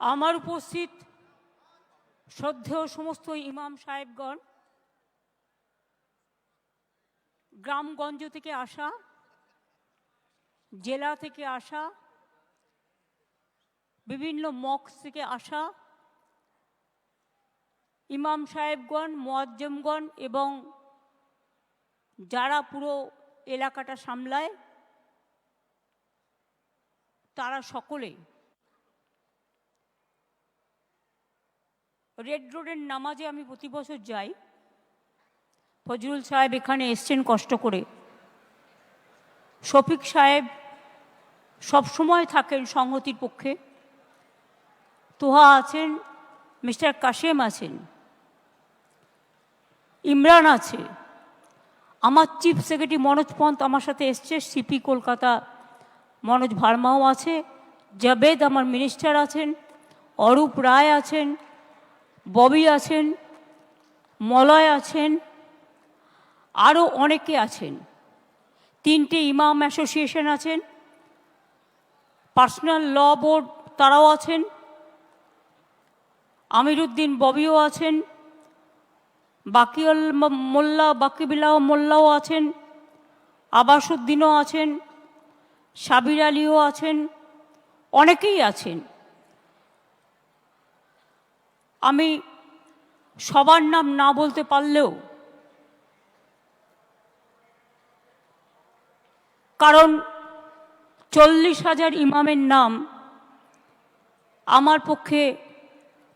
আমার উপস্থিত শ্রদ্ধেয় সমস্ত ইমাম সাহেবগণ, গ্রামগঞ্জ থেকে আসা, জেলা থেকে আসা, বিভিন্ন মক্স থেকে আসা ইমাম সাহেবগণ, মুয়াজ্জমগণ এবং যারা পুরো এলাকাটা সামলায় তারা সকলে রেড রোডের নামাজে আমি প্রতি বছর যাই। ফজলুল সাহেব এখানে এসছেন কষ্ট করে, শফিক সাহেব সবসময় থাকেন সংহতির পক্ষে, তোহা আছেন, মিস্টার কাশেম আছেন, ইমরান আছে, আমার চিফ সেক্রেটারি মনোজ পন্ত আমার সাথে এসছে, সিপি কলকাতা মনোজ ভার্মাও আছে, জাবেদ আমার মিনিস্টার আছেন, অরূপ রায় আছেন, ববি আছেন, মলয় আছেন, আরও অনেকে আছেন। 3টে ইমাম অ্যাসোসিয়েশন আছেন, পার্সোনাল ল বোর্ড তারাও আছেন, আমিরুদ্দিন ববিও আছেন, বাকিউল মোল্লা বাকিবিল্লাহ মোল্লাও আছেন, আবাসুদ্দিনও আছেন, সাবির আলীও আছেন, অনেকেই আছেন। আমি সবার নাম না বলতে পারলেও, কারণ 40,000 ইমামের নাম আমার পক্ষে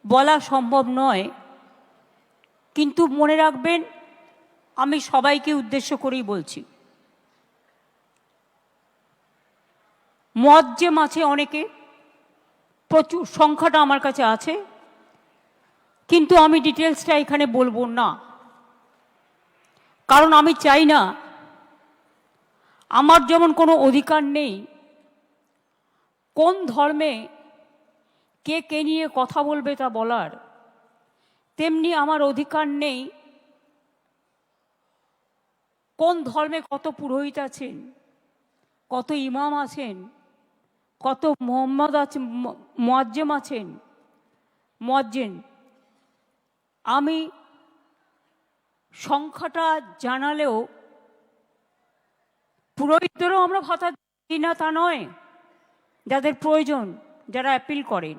বলা সম্ভব নয়, কিন্তু মনে রাখবেন আমি সবাইকে উদ্দেশ্য করেই বলছি। মুয়াজ্জেম আছে অনেকে, প্রচুর সংখ্যাটা আমার কাছে আছে, কিন্তু আমি ডিটেলসটা এখানে বলবো না, কারণ আমি চাই না, আমার যেমন কোনো অধিকার নেই কোন ধর্মে কে কে নিয়ে কথা বলবে তা বলার, তেমনি আমার অধিকার নেই কোন ধর্মে কত পুরোহিত আছেন, কত ইমাম আছেন, কত মোহাম্মদ আছেন, মুয়াজ্জেম আছেন, মুয়াজ্জিন। আমি সংখ্যাটা জানালেও পুরোহিতদেরও আমরা ভাতা দিই না তা নয়, যাদের প্রয়োজন, যারা অ্যাপিল করেন।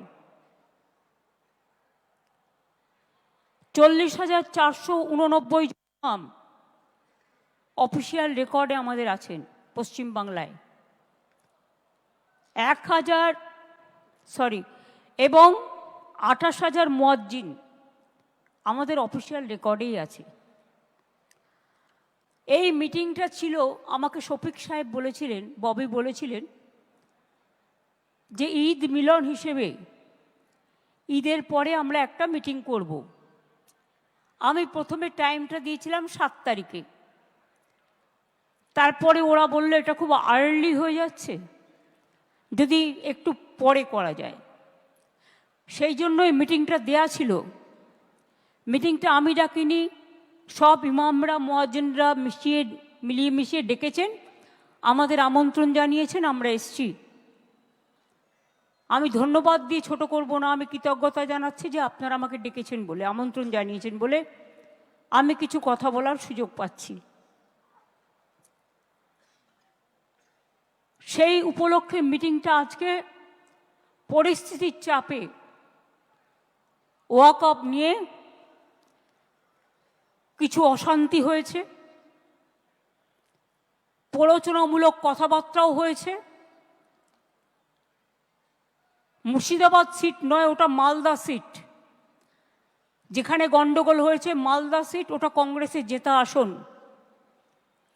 40,489 ইমাম অফিসিয়াল রেকর্ডে আমাদের আছেন পশ্চিমবাংলায়, এবং 28,000 মুয়াজ্জিন আমাদের অফিসিয়াল রেকর্ডেই আছে। এই মিটিংটা ছিল, আমাকে শফিক সাহেব বলেছিলেন, ববি বলেছিলেন যে ঈদ মিলন হিসেবে ঈদের পরে আমরা একটা মিটিং করব। আমি প্রথমে টাইমটা দিয়েছিলাম 7 তারিখে, তারপরে ওরা বললো এটা খুব আর্লি হয়ে যাচ্ছে, যদি একটু পরে করা যায়, সেই জন্যই মিটিংটা দেয়া ছিল। মিটিংটা আমি ডাকিনি, সব ইমামরা মুয়াজ্জিনরা মিলিয়ে মিশিয়ে ডেকেছেন, আমাদের আমন্ত্রণ জানিয়েছেন, আমরা এসছি। আমি ধন্যবাদ দিয়ে ছোট করব না, আমি কৃতজ্ঞতা জানাচ্ছি যে আপনারা আমাকে ডেকেছেন বলে, আমন্ত্রণ জানিয়েছেন বলে আমি কিছু কথা বলার সুযোগ পাচ্ছি। সেই উপলক্ষে মিটিংটা আজকে পরিস্থিতির চাপে ওয়াকফ নিয়ে কিছু অশান্তি হয়েছে, প্ররোচনামূলক কথাবার্তাও হয়েছে। মুর্শিদাবাদ সিট নয়, ওটা মালদা সিট, যেখানে গন্ডগোল হয়েছে মালদা সিট, ওটা কংগ্রেসের জেতা আসন,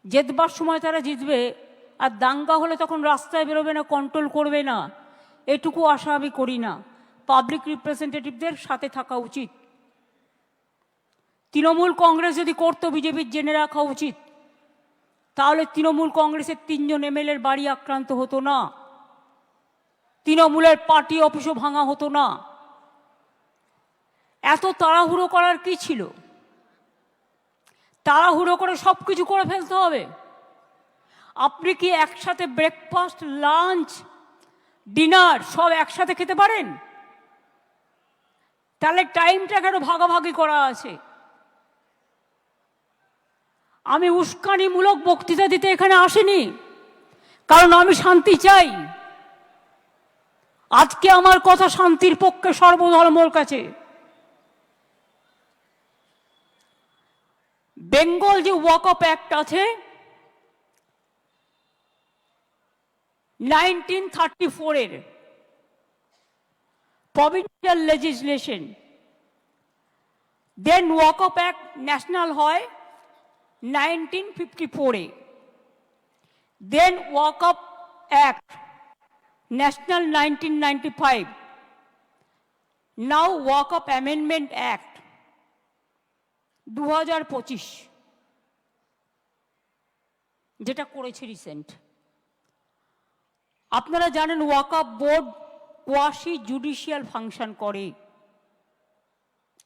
জেতবার সময় তারা জিতবে, আর দাঙ্গা হলে তখন রাস্তায় বেরোবে না, কন্ট্রোল করবে না, এটুকু আশা আমি করি না। পাবলিক রিপ্রেজেন্টেটিভদের সাথে থাকা উচিত। তৃণমূল কংগ্রেস যদি করতো, বিজেপির জেনে রাখা উচিত, তাহলে তৃণমূল কংগ্রেসের 3 জন এমএলএর বাড়ি আক্রান্ত হতো না, তৃণমূলের পার্টি অফিসও ভাঙা হতো না। এত তাড়াহুড়ো করার কি ছিল? তাড়াহুড়ো করে সব কিছু করে ফেলতে হবে? আপনি কি একসাথে ব্রেকফাস্ট, লাঞ্চ, ডিনার সব একসাথে খেতে পারেন? তাহলে টাইমটা কেন ভাগাভাগি করা আছে? আমি উস্কানিমূলক বক্তৃতা দিতে এখানে আসিনি, কারণ আমি শান্তি চাই। আজকে আমার কথা শান্তির পক্ষে সর্বধর্মর কাছে। বেঙ্গল যে ওয়াকআপ অ্যাক্ট আছে 1934 এর প্রভিন্সিয়াল লেজিসলেশন, দেন ওয়াকআপ অ্যাক্ট ন্যাশনাল হয় 1954 এ, দেন ওয়াকআপ অ্যাক্ট ন্যাশনাল 1995, নাও ওয়াকআপ অ্যামেন্ডমেন্ট অ্যাক্ট 2025, যেটা করেছে রিসেন্ট। আপনারা জানেন ওয়াকআপ বোর্ড কোয়াসি জুডিশিয়াল ফাংশন করে।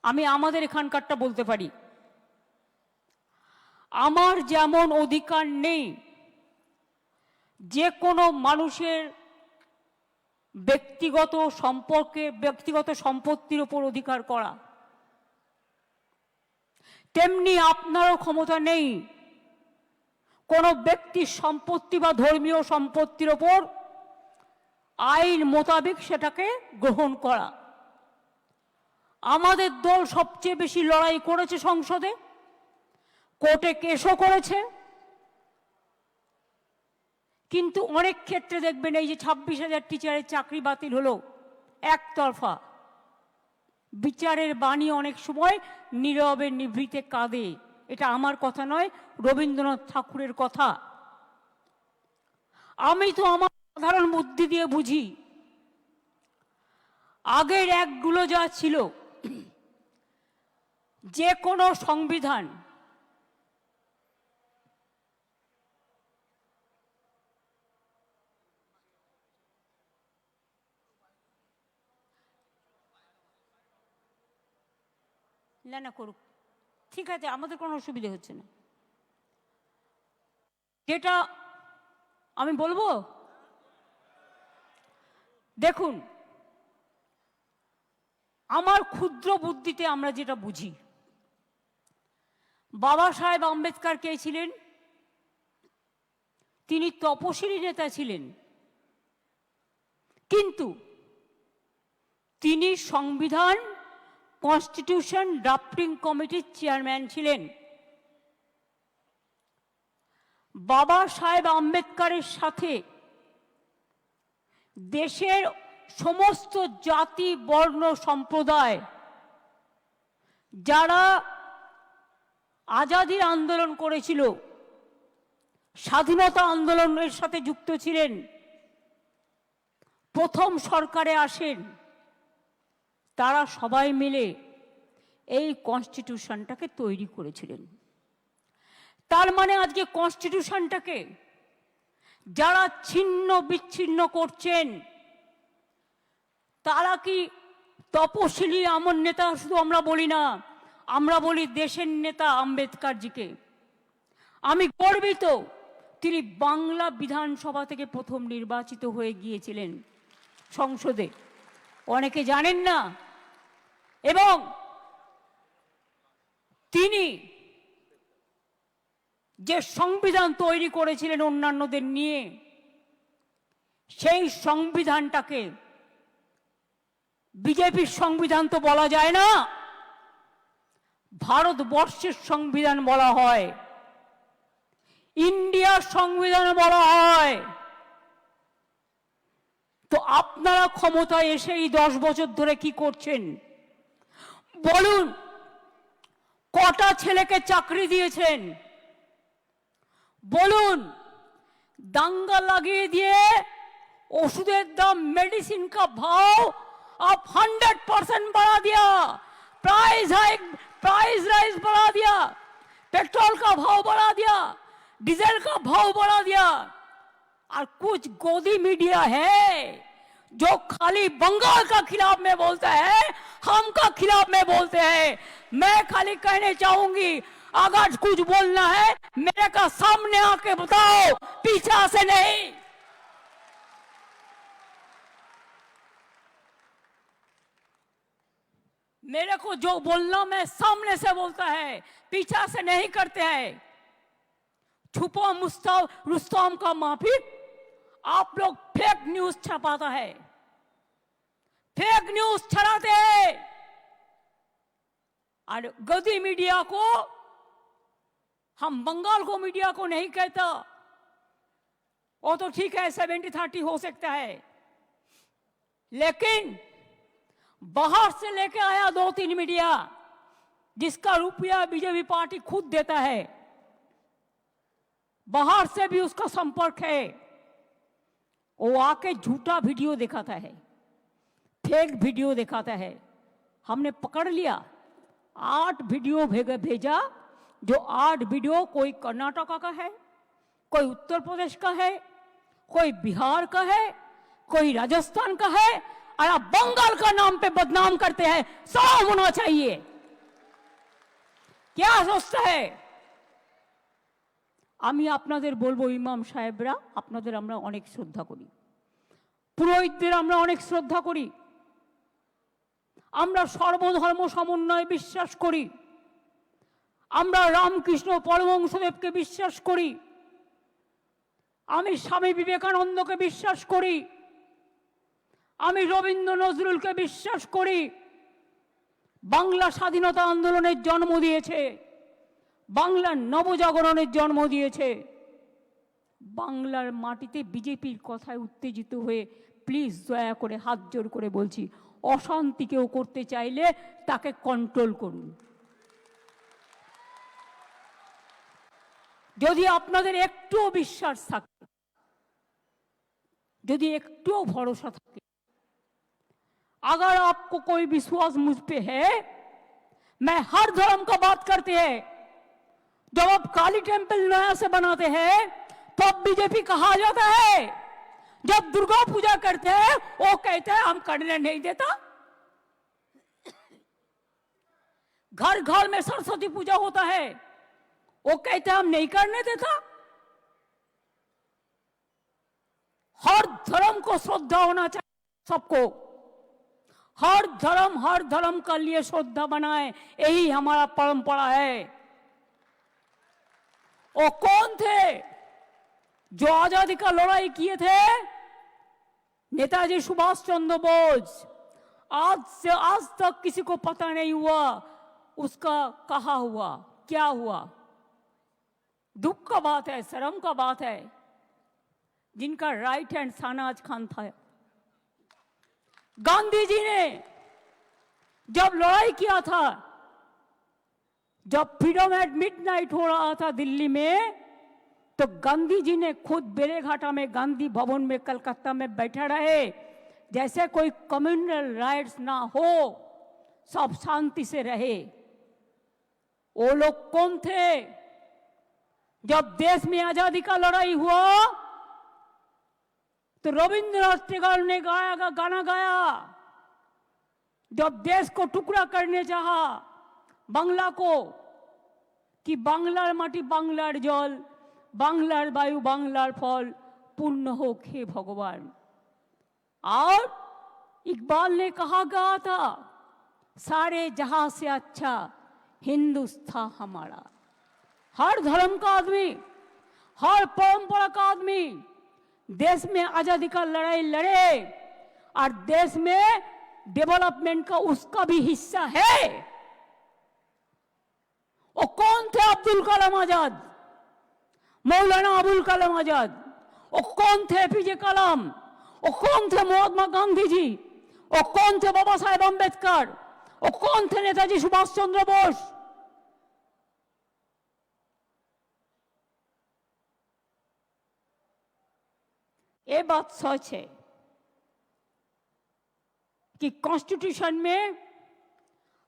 আমি আমাদের এখানকারটা বলতে পারি, আমার যেমন অধিকার নেই যে কোনো মানুষের ব্যক্তিগত সম্পর্কে, ব্যক্তিগত সম্পত্তির উপর অধিকার করা, তেমনি আপনারও ক্ষমতা নেই কোনো ব্যক্তির সম্পত্তি বা ধর্মীয় সম্পত্তির ওপর আইন মোতাবেক সেটাকে গ্রহণ করা। আমাদের দল সবচেয়ে বেশি লড়াই করেছে সংসদে, কোর্টে কেসও করেছে, কিন্তু অনেক ক্ষেত্রে দেখবেন এই যে 26,000 টিচারের চাকরি বাতিল হলো একতরফা, বিচারের বাণী অনেক সময় নীরবে নিভৃতে কাঁদে। এটা আমার কথা নয়, রবীন্দ্রনাথ ঠাকুরের কথা। আমি তো আমার সাধারণ বুদ্ধি দিয়ে বুঝি। আগের অ্যাক্টগুলো যা ছিল, যে কোনো সংবিধান না করুক, ঠিক আছে, আমাদের কোনো অসুবিধা হচ্ছে না। যেটা আমি বলবো, দেখুন, আমার ক্ষুদ্র বুদ্ধিতে আমরা যেটা বুঝি, বাবা সাহেব আম্বেদকর কে ছিলেন? তিনি তপশিলি নেতা ছিলেন, কিন্তু তিনি সংবিধান কনস্টিটিউশন ড্রাফটিং কমিটির চেয়ারম্যান ছিলেন। বাবা সাহেব আম্বেদকরের সাথে দেশের সমস্ত জাতি, বর্ণ, সম্প্রদায় যারা আজাদির আন্দোলন করেছিল, স্বাধীনতা আন্দোলনের সাথে যুক্ত ছিলেন, প্রথম সরকারে আসেন, তারা সবাই মিলে এই কনস্টিটিউশনটাকে তৈরি করেছিলেন। তার মানে আজকে কনস্টিটিউশনটাকে যারা ছিন্ন বিচ্ছিন্ন করছেন, তারা কি তপশিলি আমর নেতা? শুধু আমরা বলি না, আমরা বলি দেশের নেতা আম্বেদকরজিকে। আমি গর্বিত, তিনি বাংলা বিধানসভা থেকে প্রথম নির্বাচিত হয়ে গিয়েছিলেন সংসদে, অনেকে জানেন না। এবং তিনি যে সংবিধান তৈরি করেছিলেন অন্যান্যদের নিয়ে, সেই সংবিধানটাকে বিজেপির সংবিধান তো বলা যায় না, ভারতবর্ষের সংবিধান বলা হয়, ইন্ডিয়ার সংবিধান বলা হয়। তো আপনারা ক্ষমতায় এসে এই 10 বছর ধরে কি করছেন বলুন? কটা ছেলেকে চাকরি দিয়েছেন বলুন? দাঙ্গা লাগিয়ে দিয়ে ওষুধের দাম, मेडिसिन का भाव आप 100% बढ़ा दिया, प्राइस राइज बढ़ा दिया, पेट्रोल का भाव बढ़ा दिया, डीजल का भाव बढ़ा दिया। और कुछ गोदी मीडिया है जो खाली बंगाल का खिलाफ में बोलता है, हम का खिलाफ में बोलते हैं। मैं खाली कहने चाहूंगी, अगर कुछ बोलना है मेरे का सामने आके बताओ, पीछा से नहीं। मेरे को जो बोलना मैं सामने से बोलता है, पीछा से नहीं करते हैं। छुपा रुस्तम का माफिक आप लोग फेक न्यूज छपाता है, फेक न्यूज छड़ाते हैं। और गद्दी मीडिया को, हम बंगाल को मीडिया को नहीं कहता, वो तो ठीक है 70-30 हो सकता है, लेकिन बाहर से लेके आया 2-3 मीडिया जिसका रुपया बीजेपी पार्टी खुद देता है, बाहर से भी उसका संपर्क है, वो आके झूठा वीडियो दिखाता है, फेक वीडियो दिखाता है। हमने पकड़ लिया, 8 वीडियो भेजा, जो 8 वीडियो कोई कर्नाटका का है, कोई उत्तर प्रदेश का है, कोई बिहार का है, कोई राजस्थान का है, और आप बंगाल का नाम पे बदनाम करते हैं। सब होना चाहिए। क्या सोचता है? আমি আপনাদের বলবো, ইমাম সাহেবরা, আপনাদের আমরা অনেক শ্রদ্ধা করি, পুরোহিতদের আমরা অনেক শ্রদ্ধা করি, আমরা সর্বধর্ম সমন্বয়ে বিশ্বাস করি, আমরা রামকৃষ্ণ পরমহংসদেবকে বিশ্বাস করি, আমি স্বামী বিবেকানন্দকে বিশ্বাস করি, আমি রবীন্দ্র নজরুলকে বিশ্বাস করি। বাংলা স্বাধীনতা আন্দোলনের জন্ম দিয়েছে, বাংলার নবজাগরণের জন্ম দিয়েছে। বাংলার মাটিতে বিজেপির কথায় উত্তেজিত হয়ে প্লিজ দয়া করে হাত জোর করে বলছি, অশান্তি কেউ করতে চাইলে তাকে কন্ট্রোল করুন। যদি আপনাদের একটুও বিশ্বাস থাকে, যদি একটুও ভরসা থাকে, अगर आपको कोई विश्वास मुझ पे है, मैं हर धर्म का बात करते हैं। जब आप काली टेंपल नया से बनाते हैं तो अब बीजेपी कहा जाता है, जब दुर्गा पूजा करते हैं वो कहते हैं हम करने नहीं देता। घर घर में सरस्वती पूजा होता है, वो कहते हैं हम नहीं करने देता। हर धर्म को श्रद्धा होना चाहिए सबको, हर धर्म का लिए श्रद्धा बनाए, यही हमारा परंपरा है। वो कौन थे जो आजादी का लड़ाई किए थे? नेताजी सुभाष चंद्र बोस। आज तक किसी को पता नहीं हुआ उसका कहा हुआ, क्या हुआ। दुख का बात है, शर्म का बात है। जिनका राइट हैंड शाहनवाज खान था, गांधी जी ने जब लड़ाई किया था, जब फ्रीडम एट मिडनाइट हो रहा था दिल्ली में, तो गांधी जी ने खुद बेलेघाटा में गांधी भवन में कलकत्ता में बैठा रहे, जैसे कोई कम्युनल राइट्स ना हो, सब शांति से रहे। वो लोग कौन थे? जब देश में आजादी का लड़ाई हुआ तो रविंद्रनाथ टैगोर ने गाना गाया, जब देश को टुकड़ा करने चाहा बांग्ला को, कि बांग्लार माटी बांग्लार जल, बांग्लार वायु बांग्लार फल, पूर्ण हो हे भगवान। और इकबाल ने कहा गया था, सारे जहां से अच्छा हिंदुस्तान हमारा। हर धर्म का आदमी, हर परंपरा का आदमी देश में आजादी का लड़ाई लड़े, और देश में डेवलपमेंट का उसका भी हिस्सा है। वो कौन थे? अब्दुल कलाम आजाद, मौलाना अबुल कलाम आजाद। वो कौन थे? एपीजे कलाम। वो कौन थे? महात्मा गांधी जी। वो कौन थे? बाबा साहेब अम्बेडकर। वो कौन थे? नेताजी सुभाष चंद्र बोस। ये बात सच है कि कॉन्स्टिट्यूशन में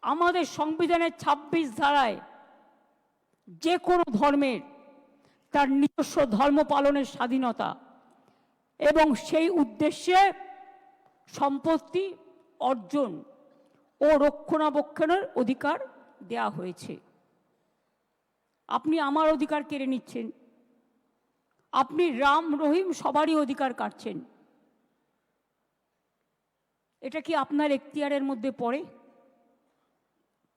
हमारे संविधान 26 धाराয় যে কোনো ধর্মের তার নিজস্ব ধর্ম পালনের স্বাধীনতা এবং সেই উদ্দেশ্যে সম্পত্তি অর্জন ও রক্ষণাবেক্ষণের অধিকার দেয়া হয়েছে। আপনি আমার অধিকার কেড়ে নিচ্ছেন, আপনি রাম রহিম সবারই অধিকার কাটছেন। এটা কি আপনার এখতিয়ারের মধ্যে পড়ে?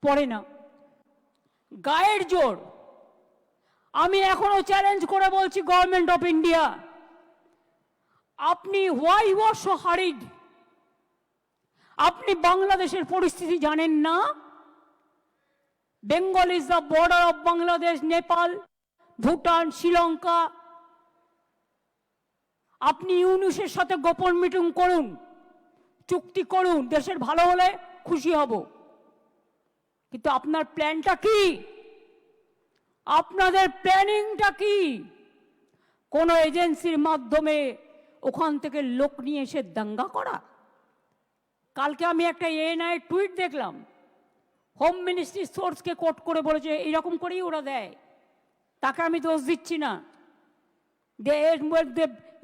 পড়ে না, গায়ের জোর। আমি এখনো চ্যালেঞ্জ করে বলছি গভর্নমেন্ট অফ ইন্ডিয়া, আপনি why you are so hurried? আপনি বাংলাদেশের পরিস্থিতি জানেন না? Bengal is the border of Bangladesh, Nepal, Bhutan, Sri Lanka. আপনি ইউনুসের সাথে গোপন মিটিং করুন, চুক্তি করুন, দেশের ভালো হলে খুশি হব। কিন্তু আপনার প্ল্যানটা কি? আপনাদের প্ল্যানিংটা কি? কোন এজেন্সির মাধ্যমে ওখান থেকে লোক নিয়ে এসে দাঙ্গা করা? কালকে আমি একটা এএনআই টুইট দেখলাম, হোম মিনিস্ট্রি সোর্সকে কোট করে বলেছে এইরকম করেই ওরা দেয়। তাকে আমি দোষ দিচ্ছি না,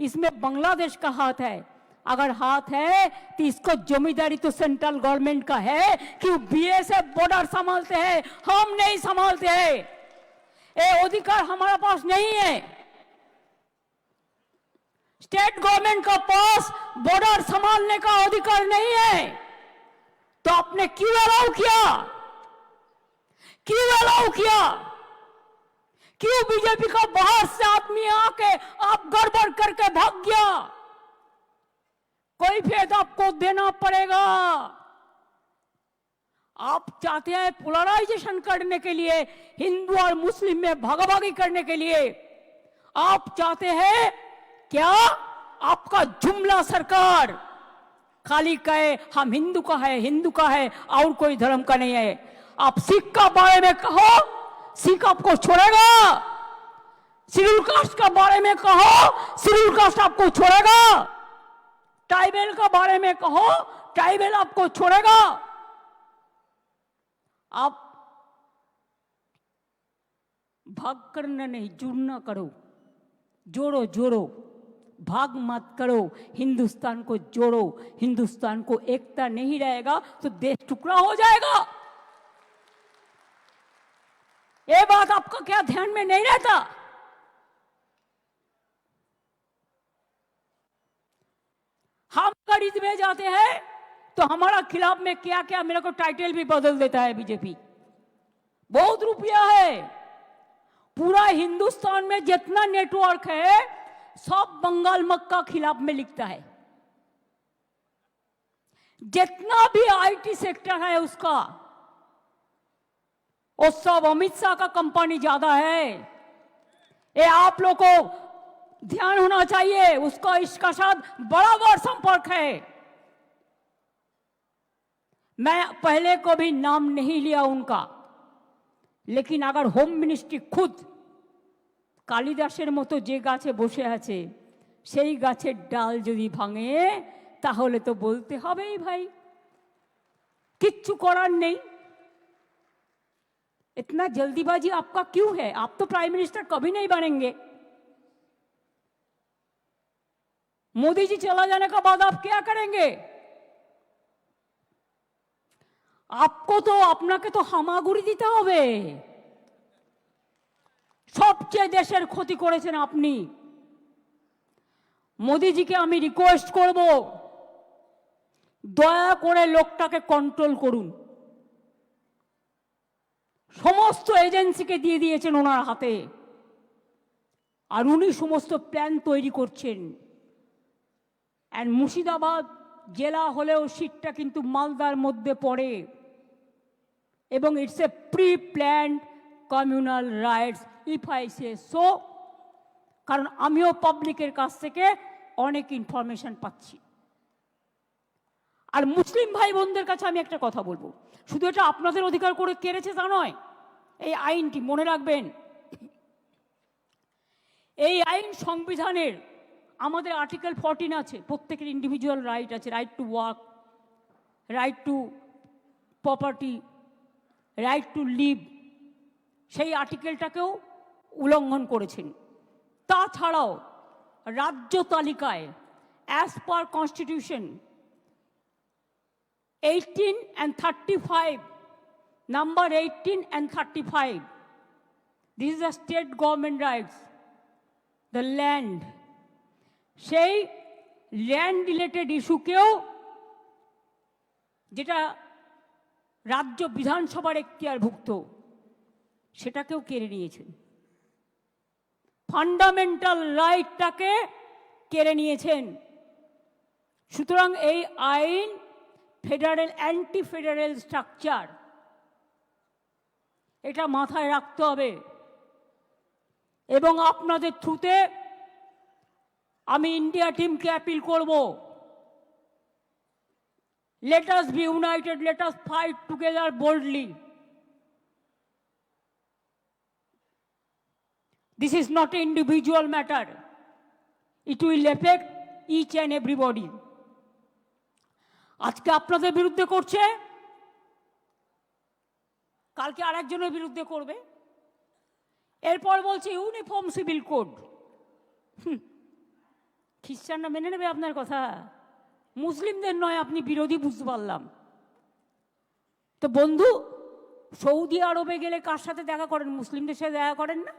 इसमें बांग्लादेश का हाथ है। अगर हाथ है तो इसको जमींदारी तो सेंट्रल गवर्नमेंट का है कि बीएसएफ बॉर्डर संभालते हैं, हम नहीं संभालते हैं। ये अधिकार हमारे पास नहीं है। स्टेट गवर्नमेंट का पास बॉर्डर संभालने का अधिकार नहीं है। तो आपने क्यों अलाउ किया? क्यों अलाउ किया? क्यों बीजेपी का बाहर से आदमी आके आप गड़बड़ करके भाग गया? कोई फेद आपको देना पड़ेगा। आप चाहते हैं पोलराइजेशन करने के लिए, हिंदू और मुस्लिम में भागाभागी करने के लिए। आप चाहते हैं क्या आपका जुमला सरकार खाली कहे हम हिंदू का है, हिंदू का है और कोई धर्म का नहीं है। आप सिख का बारे में कहो, सिख आपको छोड़ेगा। शेड्यूल कास्ट का बारे में कहो, शेड्यूल कास्ट आपको छोड़ेगा। ट्राइबल का बारे में कहो, ट्राइबल आपको छोड़ेगा। आप भाग करना नहीं, जुड़ना करो, जोड़ो जोड़ो, भाग मत करो, हिंदुस्तान को जोड़ो। हिंदुस्तान को एकता नहीं रहेगा तो देश टुकड़ा हो जाएगा। ये बात आपका क्या ध्यान में नहीं रहता? हम अगर ईद में जाते हैं तो हमारा खिलाफ में क्या क्या, मेरे को टाइटल भी बदल देता है बीजेपी। बहुत रुपया है। पूरा हिंदुस्तान में जितना नेटवर्क है सब बंगाल मक्का खिलाफ में लिखता है। जितना भी आईटी सेक्टर है उसका, वो सब अमित शाह का कंपनी ज्यादा है। ये आप लोग को ध्यान होना चाहिए। उसका इसका साथ बराबर संपर्क है। मैं पहले को भी नाम नहीं लिया उनका, लेकिन अगर होम मिनिस्ट्री खुद কালিদাসের মতো যে গাছে বসে আছে সেই গাছের ডাল যদি ভাঙে তাহলে তো বলতে হবেই ভাই, কিচ্ছু করার নেই। इतना जल्दीबाजी आपका क्यों है? आप तो प्राइम मिनिस्टर कभी नहीं बनेंगे। मोदी जी चला जाने के बाद आप क्या करेंगे? आपको तो আপনাকে তো হামাগুড়ি দিতে হবে। সবচেয়ে দেশের ক্ষতি করেছেন আপনি। মোদিজিকে আমি রিকোয়েস্ট করব, দয়া করে লোকটাকে কন্ট্রোল করুন। সমস্ত এজেন্সিকে দিয়ে দিয়েছেন ওনার হাতে, আর উনি সমস্ত প্ল্যান তৈরি করছেন। এন্ড মুর্শিদাবাদ জেলা হলেও সিটটা কিন্তু মালদার মধ্যে পড়ে, এবং it's a pre planned communal rights if I say so. কারণ আমিও পাবলিকের কাছ থেকে অনেক ইনফরমেশন পাচ্ছি। আর মুসলিম ভাই বোনদের কাছে আমি একটা কথা বলবো, শুধু এটা আপনাদের অধিকার করে কেড়েছে তা নয়। এই আইনটি মনে রাখবেন, এই আইন সংবিধানের আমাদের আর্টিকেল 14 আছে, প্রত্যেকের ইন্ডিভিজুয়াল রাইট আছে, right to work, right to property, right to live. সেই আর্টিকেলটাকেও উল্লঙ্ঘন করেছেন। তাছাড়াও রাজ্য তালিকায় as per constitution 18 and 35, number 18 and 35, this is the state government rights, the land, সেই ল্যান্ড রিলেটেড ইস্যুকেও, যেটা রাজ্য বিধানসভার এখতিয়ারভুক্ত, সেটাকেও কেড়ে নিয়েছেন। ফান্ডামেন্টাল রাইটটাকে কেড়ে নিয়েছেন। সুতরাং এই আইন ফেডারেল, অ্যান্টি ফেডারেল স্ট্রাকচার, এটা মাথায় রাখতে হবে। এবং আপনাদের থ্রুতে আমি ইন্ডিয়া টিমকে অ্যাপিল করব, let us be united, let us fight together boldly. This is not an individual matter. It will affect each and everybody. আজকে আপনাদের বিরুদ্ধে করছে, কালকে আরেকজনের বিরুদ্ধে করবে, এরপর বলছে ইউনিফর্ম সিভিল কোড। খ্রিস্টানরা মেনে নেবে আপনার কথা? মুসলিমদের নয়, আপনি বিরোধী, বুঝতে পারলাম। তো বন্ধু, সৌদি আরবে গেলে কার সাথে দেখা করেন? মুসলিমদের সাথে দেখা করেন না?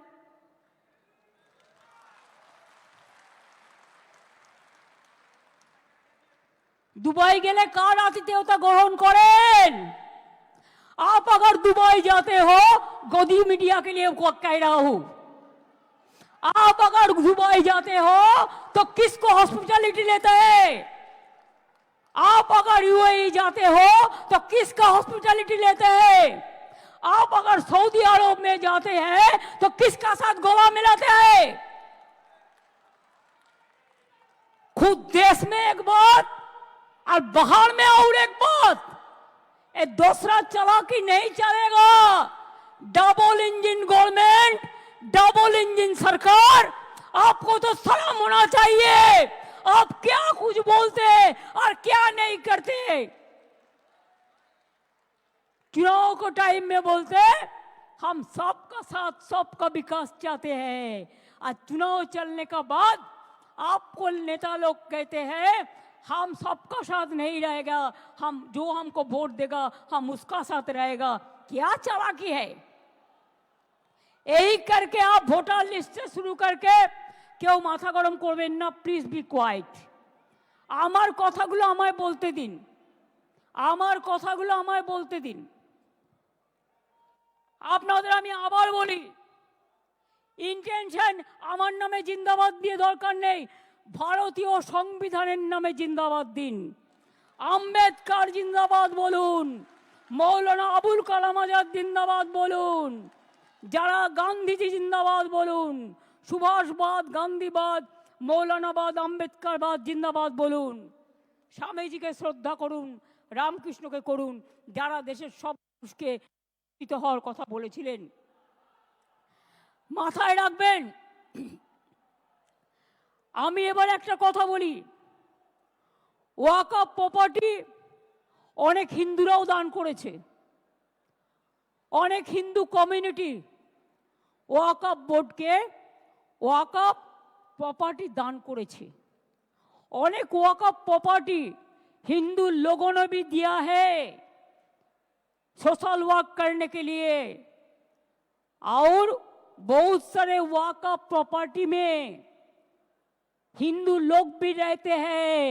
दुबई गेले कार आतिथ्यता ग्रहण करें? आप अगर दुबई जाते हो, गोदी मीडिया के लिए कह रहा हूं, आप अगर दुबई जाते हो तो किसको हॉस्पिटैलिटी लेते हैं? आप अगर यूएई जाते हो तो किसका हॉस्पिटैलिटी लेते हैं? आप अगर सऊदी अरब में जाते हैं तो किसका साथ गला मिलाते हैं? खुद देश में एक बात और बाहर में और एक बात, ये दूसरा चालाकी नहीं चलेगा। Double engine government, double engine सरकार, आपको तो सलाम होना चाहिए। आप क्या कुछ बोलते और क्या नहीं करते। चुनाव को टाइम में बोलते हम सबका साथ, सबका विकास चाहते हैं, और चुनाव चलने का बाद आपको नेता लोग कहते हैं हम सबका साथ नहीं रहेगा, हम जो हमको वोट देगा हम उसका साथ रहेगा। क्या चालाकी है। यही करके आप वोटर लिस्ट से शुरू करके কেউ মাথা গরম করবেন না, প্লিজ বি কোয়াইট। আমার কথাগুলো আমায় বলতে দিন, আমার কথাগুলো আমায় বলতে দিন। আপনাদের আমি আবার বলি, ইন্টেনশন আমার নামে জিন্দাবাদ দিয়ে দরকার নেই, ভারতীয় সংবিধানের নামে জিন্দাবাদ দিন। আম্বেদকর জিন্দাবাদ বলুন, মৌলানা আবুল কালাম আজাদ জিন্দাবাদ বলুন, যারা গান্ধীজি জিন্দাবাদ বলুন, সুভাষবাদ, গান্ধীবাদ, মৌলানাবাদ, আম্বেদকরবাদ জিন্দাবাদ বলুন। স্বামীজিকে শ্রদ্ধা করুন, রামকৃষ্ণকে করুন, যারা দেশের সব মানুষকে শিক্ষিত হওয়ার কথা বলেছিলেন। মাথায় রাখবেন। আমি এবার একটা কথা বলি, ওয়াকফ প্রপার্টি অনেক হিন্দুরাও দান করেছে, অনেক হিন্দু কমিউনিটি ওয়াকফ বোর্ডকে ওয়াকফ प्रॉपर्टी दान करेছে। अनेक वक़्फ़ प्रॉपर्टी हिंदू लोगों ने भी दिया है सोशल वर्क करने के लिए, और बहुत सारे वक़्फ़ प्रॉपर्टी में हिंदू लोग भी रहते हैं।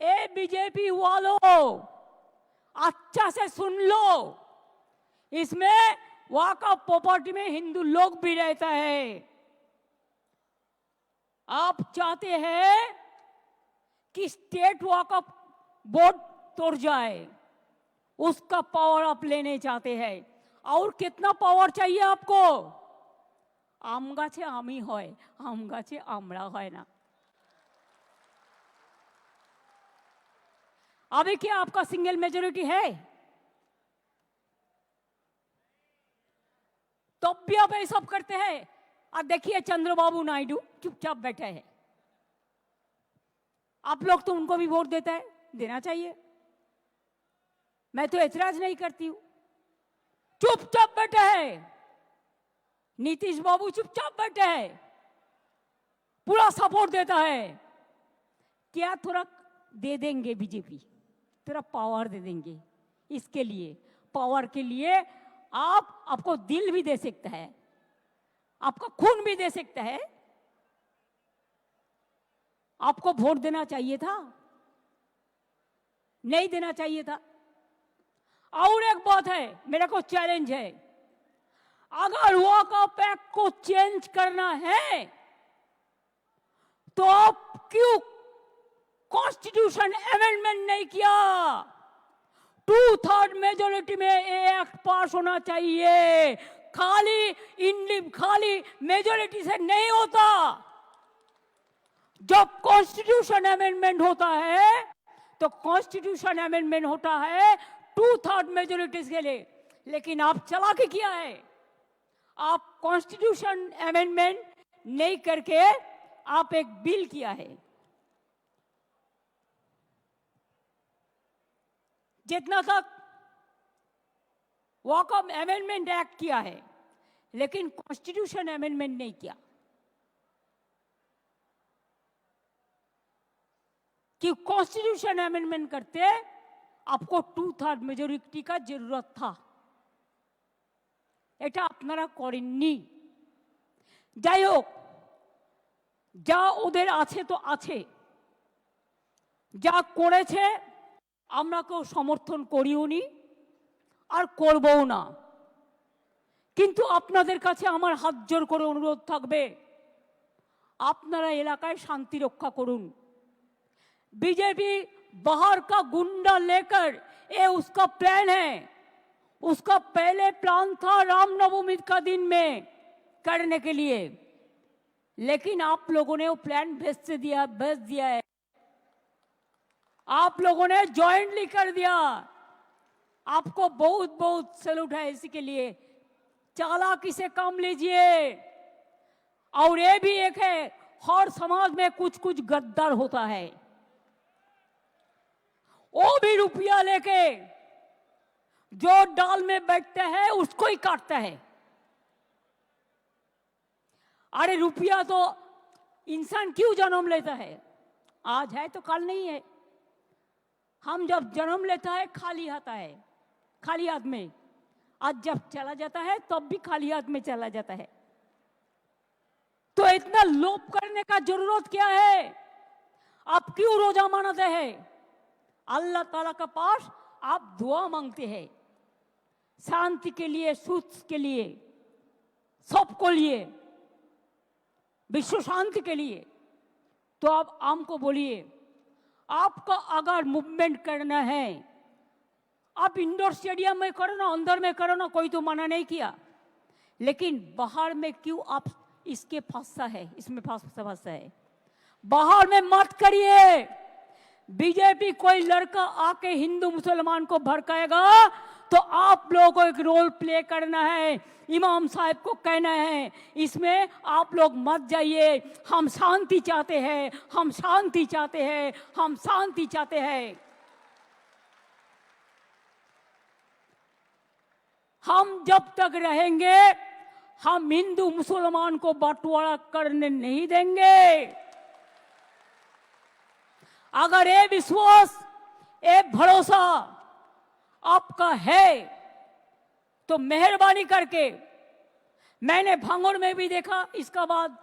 ए बीजेपी वालों, अच्छा से सुन लो, इसमें वक़्फ़ प्रॉपर्टी में हिंदू लोग भी रहता है। आप चाहते हैं कि स्टेट वक़्फ़ बोर्ड तोड़ जाए, उसका पावर आप लेने चाहते हैं। और कितना पावर चाहिए आपको? आम गाছে आमी হয়, आम गाছে আমরা হয় না। अभी क्या आपका सिंगल मेजॉरिटी है? तब भी आप ये सब करते हैं। और देखिए चंद्रबाबू नायडू चुपचाप बैठे हैं। आप लोग तो उनको भी वोट देता है, देना चाहिए, मैं तो ऐतराज नहीं करती हूं। चुपचाप बैठे हैं। नीतीश बाबू चुपचाप बैठे हैं, पूरा सपोर्ट देता है। क्या थोड़ा दे देंगे बीजेपी, थोड़ा पावर दे देंगे। इसके लिए, पावर के लिए आपको दिल भी दे सकता है, आपका खून भी दे सकता है। आपको वोट देना चाहिए था, नहीं देना चाहिए था। और एक बात है, मेरे को चैलेंज है, अगर वॉकआउट एक्ट को चेंज करना है तो आप क्यों कॉन्स्टिट्यूशन अमेंडमेंट नहीं किया? 2/3 मेजोरिटी में ये एक्ट पास होना चाहिए, खाली मेजोरिटी से नहीं होता। जब कॉन्स्टिट्यूशन अमेंडमेंट होता है तो कॉन्स्टिट्यूशन अमेंडमेंट होता है 2/3 मेजोरिटी के लिए। लेकिन आप चालाकी किया है, आप कॉन्स्टिट्यूशन अमेंडमेंट नहीं करके आप एक बिल किया है। जितना तक वॉकआउट अमेंडमेंट एक्ट किया है, लेकिन कॉन्स्टिट्यूशन अमेंडमेंट नहीं किया, कि कॉन्स्टिट्यूशन अमेंडमेंट करते आपको 2/3 मेजोरिटी का जरूरत था, এটা আপনারা করেননি। যাই হোক, যা ওদের আছে তো আছে, যা করেছে আমরা কেউ সমর্থন করিও নি আর করবও না। কিন্তু আপনাদের কাছে আমার হাত জোর করে অনুরোধ থাকবে, আপনারা এলাকায় শান্তি রক্ষা করুন। बीजेपी बाहर का गुंडा लेकर, ये उसका प्लान है, उसका पहले प्लान था रामनवमी का दिन में करने के लिए, लेकिन आप लोगों ने वो प्लान भेज दिया है, आप लोगों ने जॉइंटली कर दिया। आपको बहुत बहुत सैल्यूट है इसी के लिए। चालाकी से काम लीजिए। और ये भी एक है, हर समाज में कुछ कुछ गद्दार होता है, वो भी रुपया लेके जो डाल में बैठता है उसको ही काटता है। अरे रुपया तो इंसान क्यों जन्म लेता है? आज है तो कल नहीं है। हम जब जन्म लेता है खाली आता है, खाली हाथ में, आज जब चला जाता है तब भी खाली हाथ में चला जाता है। तो इतना लोभ करने का जरूरत क्या है? आप क्यों रोजा मनाते हैं? अल्लाह ताला का पास आप दुआ मांगते हैं, शांति के लिए, सुख के लिए, सबको लिए, विश्व शांति के लिए। तो आप हमको बोलिए, आपका अगर मूवमेंट करना है, आप इंडोर स्टेडियम में करो ना, अंदर में करो ना, कोई तो मना नहीं किया, लेकिन बाहर में क्यों आप इसके फंसा है, इसमें फंसा है? बाहर में मत करिए। बीजेपी कोई लड़का आके हिंदू मुसलमान को भड़काएगा तो आप लोगों को एक रोल प्ले करना है, इमाम साहब को कहना है, इसमें आप लोग मत जाइए, हम शांति चाहते हैं, हम शांति चाहते हैं, हम शांति चाहते हैं। हम जब तक रहेंगे हम हिंदू मुसलमान को बंटवारा करने नहीं देंगे। अगर ये विश्वास, ये भरोसा आपका है तो मेहरबानी करके, मैंने भांगड़ में भी देखा, इसका बाद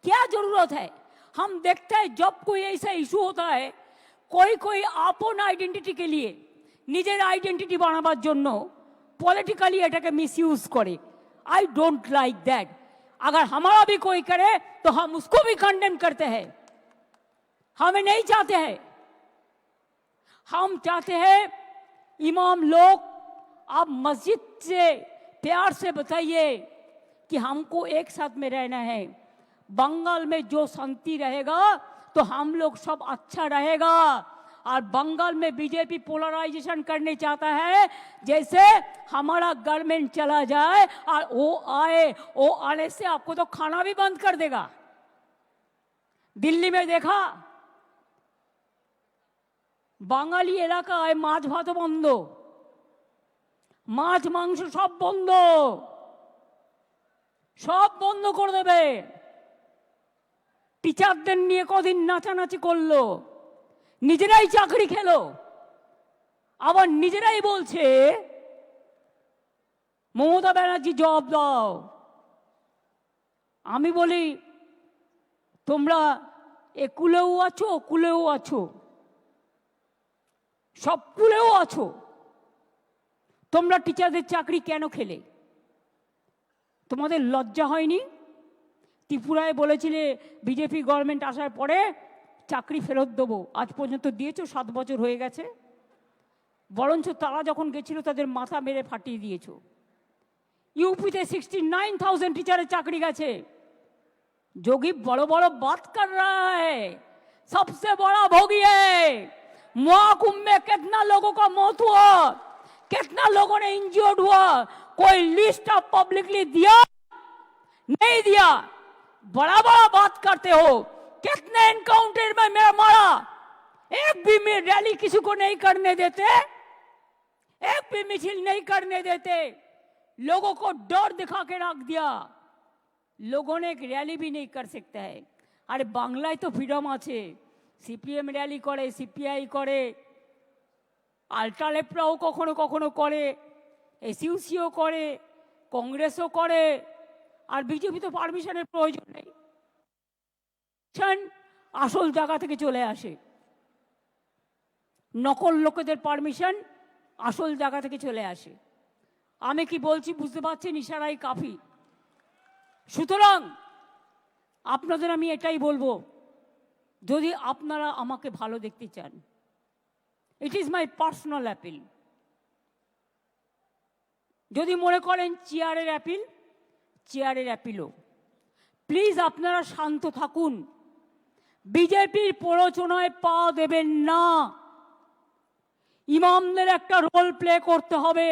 क्या जरूरत है? हम देखते हैं जब कोई ऐसा इशू होता है, कोई आपन आइडेंटिटी के लिए, निजेर आइडेंटिटी बानाबार जन्नो पॉलिटिकली एटाके मिसयूज करे। I don't like that. अगर हमारा भी कोई करे तो हम उसको भी कंडेम करते हैं, हमें नहीं चाहते हैं। हम चाहते हैं इमाम लोग, आप मस्जिद से प्यार से बताइए कि हमको एक साथ में रहना है। बंगाल में जो शांति रहेगा तो हम लोग सब अच्छा रहेगा। और बंगाल में बीजेपी पोलराइजेशन करने चाहता है, जैसे हमारा गवर्नमेंट चला जाए और वो आने से आपको तो खाना भी बंद कर देगा। दिल्ली में देखा, বাঙালি এলাকায় মাছ ভাত বন্ধ, মাছ মাংস সব বন্ধ, সব বন্ধ করে দেবে। টিচারদের নিয়ে কদিন নাচানাচি করলো, নিজেরাই চাকরি খেলো, আবার নিজেরাই বলছে মমতা ব্যানার্জি জবাব দাও। আমি বলি, তোমরা একুলেও আছো, কুলেও আছো, সব কুলেও আছো, তোমরা টিচারদের চাকরি কেন খেলে? তোমাদের লজ্জা হয়নি? ত্রিপুরায় বলেছিলে বিজেপি গভর্নমেন্ট আসার পরে চাকরি ফেরত দেবো, আজ পর্যন্ত দিয়েছো, 7 বছর হয়ে গেছে। বরঞ্চ তারা যখন গেছিল তাদের মাথা মেরে ফাটিয়ে দিয়েছো। यूपी 69,000 टीचर चाकरी गए। जोगी बड़ो बड़ो बात कर रहा है, सबसे बड़ा भोगी है। महाकुंभ में कितना लोगों का मौत हुआ, कितना लोगों ने इंजर्ड हुआ, कोई लिस्ट ऑफ पब्लिकली दिया नहीं दिया? बड़ा बड़ा बात करते हो। कितने एनकाउंटर में मेरा मारा, एक भी में रैली किसी को नहीं करने देते, एक भी मिছিল नहीं करने देते, लोगों को डर दिखा के रख दिया। लोगों ने एक रैली भी नहीं कर सकता है। अरे बांग्लाय तो फ्रीडम आछे, सीपीएम रैली करे, सीपीआई करे, আলট্রালেপরাও কখনো কখনো করে, এসইউসিও করে, কংগ্রেসও করে, আর বিজেপি তো পারমিশনের প্রয়োজন নেই। আসল জায়গা থেকে চলে আসে, নকল লোকেদের পারমিশন আসল জায়গা থেকে চলে আসে। আমি কি বলছি বুঝতে পারছেন? ইশারাই কাফি। সুতরাং আপনাদের আমি এটাই বলবো, যদি আপনারা আমাকে ভালো দেখতে চান, it is my personal appeal. যদি মনে করেন চেয়ারের অ্যাপিল, চেয়ারের অ্যাপিলও, প্লিজ আপনারা শান্ত থাকুন, বিজেপির প্ররোচনায় পা দেবেন না। ইমামদের একটা রোল প্লে করতে হবে।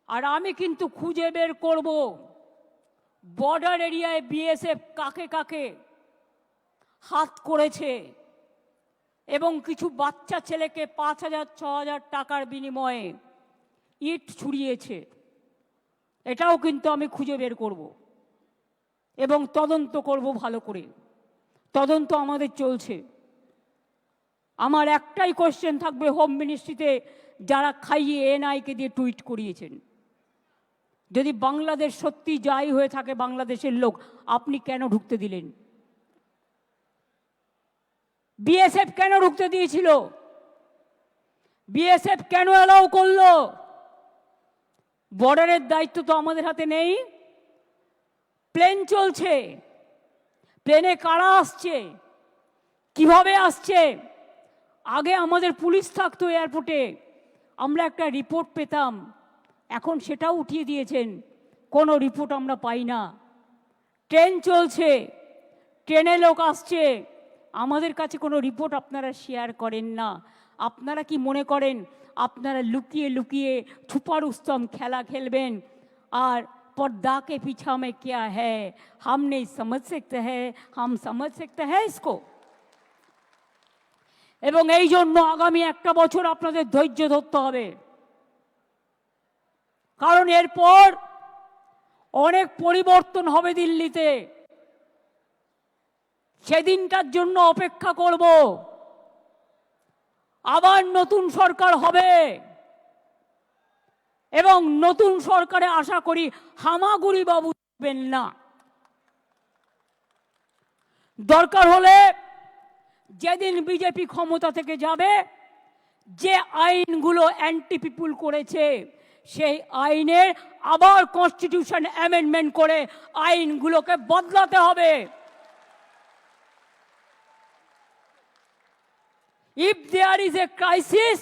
আর আমি কিন্তু খুঁজে বের করব বর্ডার এরিয়ায় বিএসএফ কাকে কাকে হাত করেছে এবং কিছু বাচ্চা ছেলেকে 5,000-6,000 টাকার বিনিময়ে ইট ছুড়িয়েছে। এটাও কিন্তু আমি খুঁজে বের করব এবং তদন্ত করব ভালো করে। তদন্ত আমাদের চলছে। আমার একটাই কোশ্চেন থাকবে, হোম মিনিস্ট্রিতে যারা খাইয়ে এনআইকে দিয়ে টুইট করিয়েছেন, যদি বাংলাদেশ সত্যি যাই হয়ে থাকে বাংলাদেশের লোক, আপনি কেন ঢুকতে দিলেন? বিএসএফ কেন ঢুকতে দিয়েছিল? বিএসএফ কেন অ্যালাউ করলো? বর্ডারের দায়িত্ব তো আমাদের হাতে নেই। প্লেন চলছে, প্লেনে কারা আসছে, কিভাবে আসছে? আগে আমাদের পুলিশ থাকতো এয়ারপোর্টে, আমরা একটা রিপোর্ট পেতাম, এখন সেটাও উঠিয়ে দিয়েছেন, কোনো রিপোর্ট আমরা পাই না। ট্রেন চলছে, ট্রেনে লোক আসছে, আমাদের কাছে কোনো রিপোর্ট আপনারা শেয়ার করেন না। আপনারা কি মনে করেন আপনারা লুকিয়ে লুকিয়ে ছুপা রুস্তম খেলা খেলবেন আর पर्दा के पीछा में क्या है हम नहीं समझ सकते हैं, हम समझ सकते हैं इसको। এবং এই জন্য আগামী একটা বছর আপনাদের ধৈর্য ধরতে হবে, কারণ এরপর অনেক পরিবর্তন হবে দিল্লিতে। সেদিনটার জন্য অপেক্ষা করব। আবার নতুন সরকার হবে এবং নতুন সরকারে আশা করি হামাগুড়ি বাবু থাকবেন না। দরকার হলে যেদিন বিজেপি ক্ষমতা থেকে যাবে, যে আইনগুলো অ্যান্টি পিপুল করেছে সেই আইনের আবার কনস্টিটিউশন অ্যামেন্ডমেন্ট করে আইনগুলোকে বদলাতে হবে। If there is a crisis,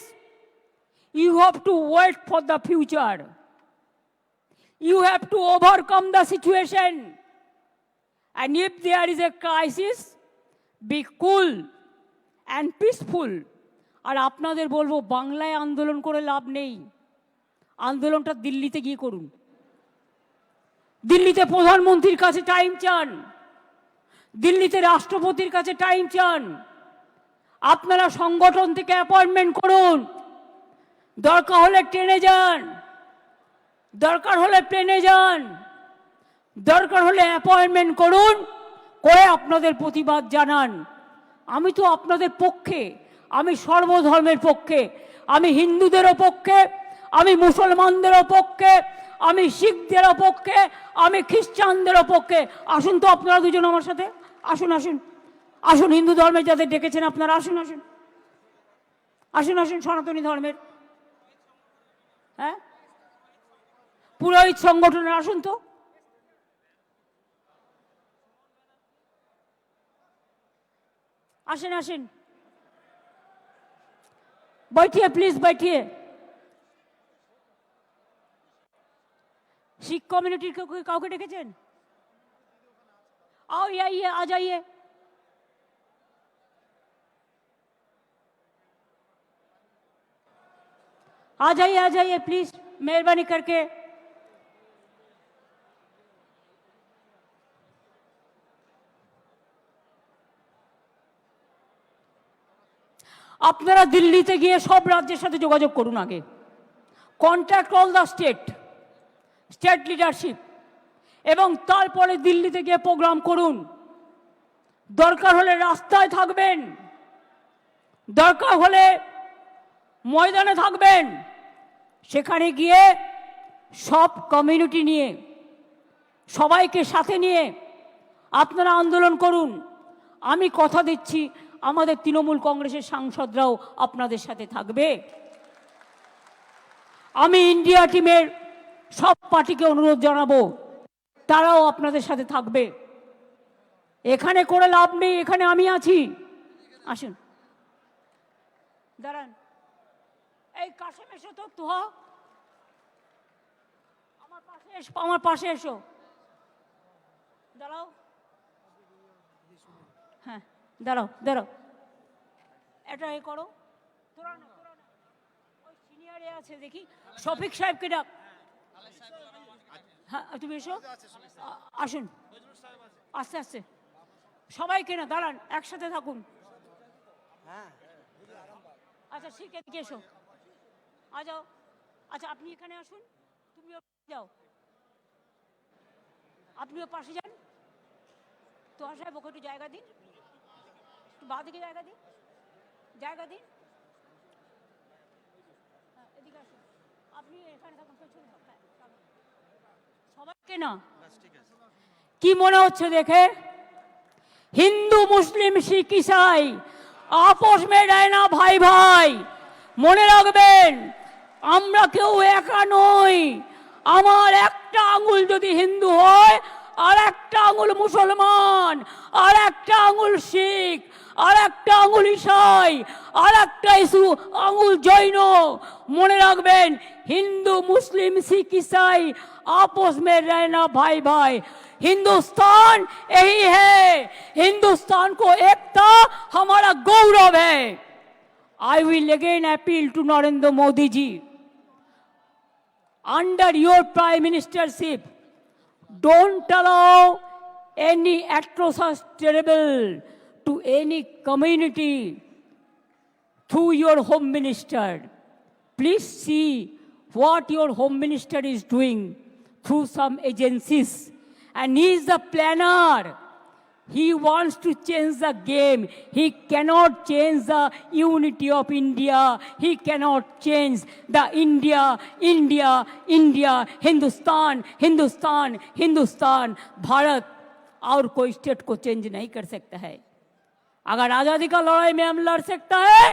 you have to wait for the future. You have to overcome the situation. And if there is a crisis, be cool and peaceful. আর আপনাদের বলবো, বাংলায় আন্দোলন করে লাভ নেই, আন্দোলনটা দিল্লিতে গিয়ে করুন। দিল্লিতে প্রধানমন্ত্রীর কাছে টাইম চান, দিল্লিতে রাষ্ট্রপতির কাছে টাইম চান। আপনারা সংগঠন থেকে অ্যাপয়েন্টমেন্ট করুন, দরকার হলে ট্রেনে যান, দরকার হলে প্লেনে যান, দরকার হলে অ্যাপয়েন্টমেন্ট করুন, করে আপনাদের প্রতিবাদ জানান। আমি তো আপনাদের পক্ষে, আমি সর্বধর্মের পক্ষে, আমি হিন্দুদেরও পক্ষে, আমি মুসলমানদেরও পক্ষে, আমি শিখদেরও পক্ষে, আমি খ্রিস্টানদেরও পক্ষে। আসুন তো আপনারা দুজন আমার সাথে, আসুন আসুন আসুন, হিন্দু ধর্মের যাদের ডেকেছেন আপনারা আসুন আসুন আসুন আসুন, সনাতনী ধর্মের হ্যাঁ, পুরোহিত সংগঠনের আসুন তো। আসেন আসেন, बैठिए प्लीज बैठिए। শিখ কমিউনিটির কাউকে ডেকেছেন? आओ ये आइए, आ जाइए। आ जाइए प्लीज, मेहरबानी करके। আপনারা দিল্লিতে গিয়ে সব রাজ্যের সাথে যোগাযোগ করুন আগে, contact all the state leadership, এবং তারপরে দিল্লিতে গিয়ে প্রোগ্রাম করুন। দরকার হলে রাস্তায় থাকবেন, দরকার হলে ময়দানে থাকবেন, সেখানে গিয়ে সব কমিউনিটি নিয়ে, সবাইকে সাথে নিয়ে আপনারা আন্দোলন করুন। আমি কথা দিচ্ছি আমাদের তৃণমূল কংগ্রেসের সাংসদরাও আপনাদের সাথে থাকবে। আমি ইন্ডিয়া টিমের সব পার্টিকে অনুরোধ জানাবো, তারাও আপনাদের সাথে থাকবে। এখানে করে লাভ নেই, এখানে আমি আছি। আসুন, দাঁড়ান, এই কাশেম এসো তো, তুহা আমার পাশে এসো, দাঁড়াও। হ্যাঁ, দাঁড়াও দাঁড়াও, এটা এ করো, তোরা না ওই সিনিয়রে আছে দেখি, শফিক সাহেবকে ডাক। হ্যাঁ তুমি এসো, আসুন আস্তে আস্তে, সবাইকে না, দাঁড়ান, একসাথে থাকুন। আচ্ছা ঠিক আছে, এসো, আ যাও। আচ্ছা আপনি এখানে আসুন, তুমিও যাও, আপনিও পাশে যান। তো সাহেব ওকে একটু জায়গা দিন, একটু বাঁ দিকে জায়গা দিন, জায়গা দিন। এদিকে আসুন, আপনি এখানে থাকুন, পেছনে সবাইকে না। কি মনে হচ্ছে দেখে? হিন্দু মুসলিম শিখ ইসাই আপোষ মে रहना ভাই ভাই। মনে রাখবেন, আমরা কেউ একা নই। আমার একটা আঙুল যদি হিন্দু হয়, আর একটা আঙুল মুসলমান, আর একটা আঙুল শিখ, আর একটা আঙুল ইসাই, আর একটা আঙুল জৈন। মনে রাখবেন, হিন্দু মুসলিম শিখ ইসাई आपस में रहना भाई भाई। हिंदुस्तान यही है, हिंदुस्तान को एकता हमारा गौरव है। I will again appeal to Narendra Modi ji, under your prime ministership, don't allow any atrocious terrible to any community through your home minister. Please see what your home minister is doing through some agencies, and he is the planner. He wants to change the game. He cannot change the unity of India. He cannot change the India, Hindustan, Hindustan, Bharat। और कोई state को change नहीं कर सकता है। अगर आजादी का लड़ाई में हम लड़ सकता है,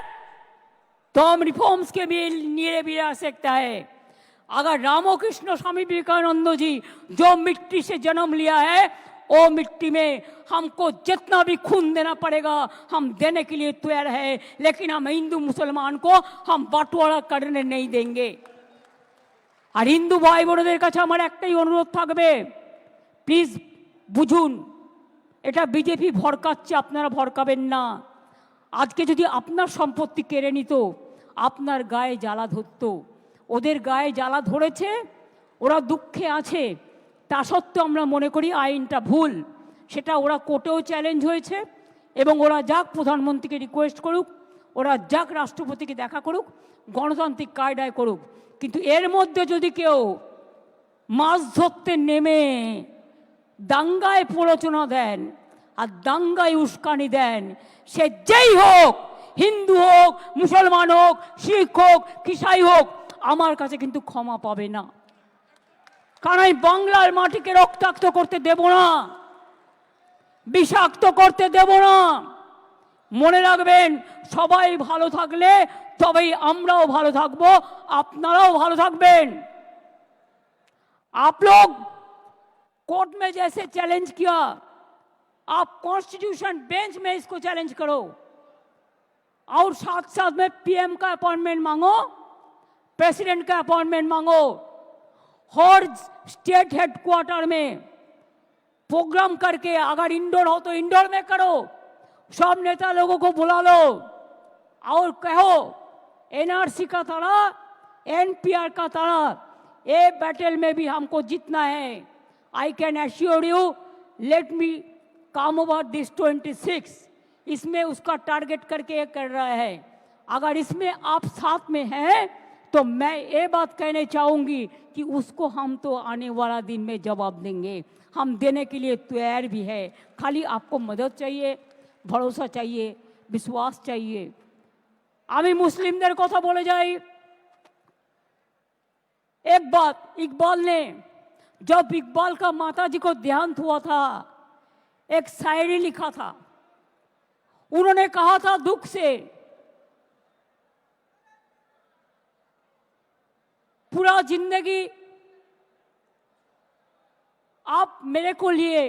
तो हम रिफॉर्म्स के लिए भी लड़ सकता है। अगर रामकृष्ण स्वामी विवेकानंद जी जो मिट्टी से जन्म लिया है, वो मिट्टी में हमको जितना भी खून देना पड़ेगा हम देने के लिए तैयार है, लेकिन हम हिंदू मुसलमान को हम बंटवारा करने नहीं देंगे। और हिंदू भाई বোনদের কাছে আমার একটাই অনুরোধ থাকবে, প্লিজ বুঝুন, এটা বিজেপি ভরকাচ্ছে, আপনারা ভরকাবেন না। আজকে যদি আপনার সম্পত্তি কেড়ে নিত, আপনার গায়ে জ্বালা ধরতো। ওদের গায়ে জ্বালা ধরেছে, ওরা দুঃখে আছে, তা সত্ত্বেও আমরা মনে করি আইনটা ভুল। সেটা ওরা কোর্টেও চ্যালেঞ্জ হয়েছে, এবং ওরা যাক প্রধানমন্ত্রীকে রিকোয়েস্ট করুক, ওরা যাক রাষ্ট্রপতিকে দেখা করুক, গণতান্ত্রিক কায়দায় করুক। কিন্তু এর মধ্যে যদি কেউ মাছ ধরতে নেমে দাঙ্গায় প্ররোচনা দেন আর দাঙ্গায় উস্কানি দেন, সে যেই হোক, হিন্দু হোক, মুসলমান হোক, শিখ হোক, খ্রিস্টান হোক, আমার কাছে কিন্তু ক্ষমা পাবে না। কারণ আমি বাংলার মাটিকে রক্তাক্ত করতে দেব না, বিষাক্ত করতে দেব না। মনে রাখবেন সবাই ভালো থাকলে তবেই আমরাও ভালো থাকবো, আপনারাও ভালো থাকবেন। आप लोग कोर्ट में जैसे चैलेंज किया, आप कॉन्स्टिट्यूशन बेंच में इसको चैलेंज करो और साथ साथ में पीएम का अपॉइंटमेंट मांगो, प्रेसिडेंट का अपॉइंटमेंट मांगो। हर स्टेट हेडक्वार्टर में प्रोग्राम करके, अगर इंडोर हो तो इंडोर में करो, सब नेता लोगों को बुला लो और कहो एनआरसी का तरह, एनपीआर का तरह ये बैटल में भी हमको जीतना है। I can assure you, let me come over this 26, इसमें उसका टारगेट करके ये कर रहा है। अगर इसमें आप साथ में हैं तो मैं ये बात कहने चाहूँगी कि उसको हम तो आने वाला दिन में जवाब देंगे, हम देने के लिए तैयार भी है। खाली आपको मदद चाहिए, भरोसा चाहिए, विश्वास चाहिए। আমি মুসলিমদের কথা বলে যাই। एक बात, इकबाल ने, जब इकबाल का माता जी को देहांत हुआ था, एक शायरी लिखा था। उन्होंने कहा था दुख से, पूरा जिंदगी आप मेरे को लिए,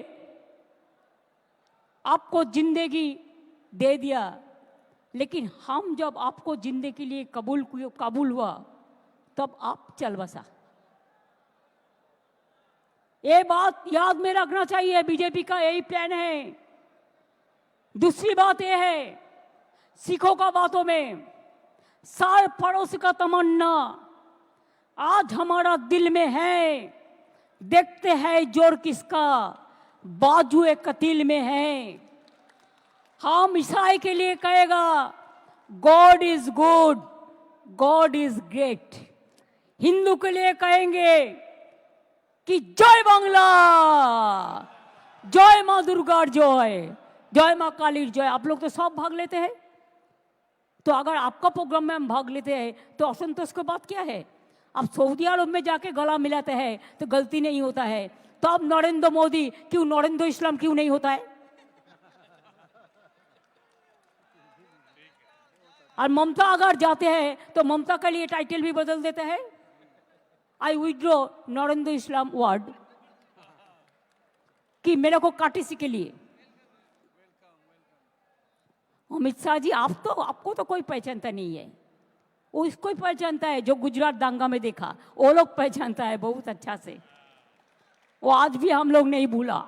आपको जिंदगी दे दिया, लेकिन हम जब आपको जिंदगी के लिए कबूल हुआ तब आप चल बसा। ये बात याद में रखना चाहिए, बीजेपी का यही प्लान है। दूसरी बात यह है, सिखों का बातों में सार पड़ोस का तमन्ना आज हमारा दिल में है, देखते हैं जोर किसका बाजुए कतील में है। हम ईसाई के लिए कहेगा God is good, God is great. Hindu के लिए कहेंगे कि जय बांग्ला, जय माँ दुर्गा जय, जय माँ काली जय। आप लोग तो सब भाग लेते हैं, तो अगर आपका प्रोग्राम में हम भाग लेते हैं तो असंतोष की बात क्या है? आप सऊदी अरब में जाके गला मिलाते हैं तो गलती नहीं होता है, तो अब नरेंद्र मोदी क्यों, नरेंद्र इस्लाम क्यों नहीं होता है? और ममता अगर जाते हैं तो ममता के लिए टाइटल भी बदल देते हैं, आई विड्रॉ नरेंद्र इस्लाम वर्ड, कि मेरे को काटीसी के लिए। अमित शाह जी, आपको तो कोई पहचानता नहीं है, वो इसको ही पहचानता है जो गुजरात दांगा में देखा, वो लोग पहचानता है बहुत अच्छा से, वो आज भी हम लोग नहीं भूला।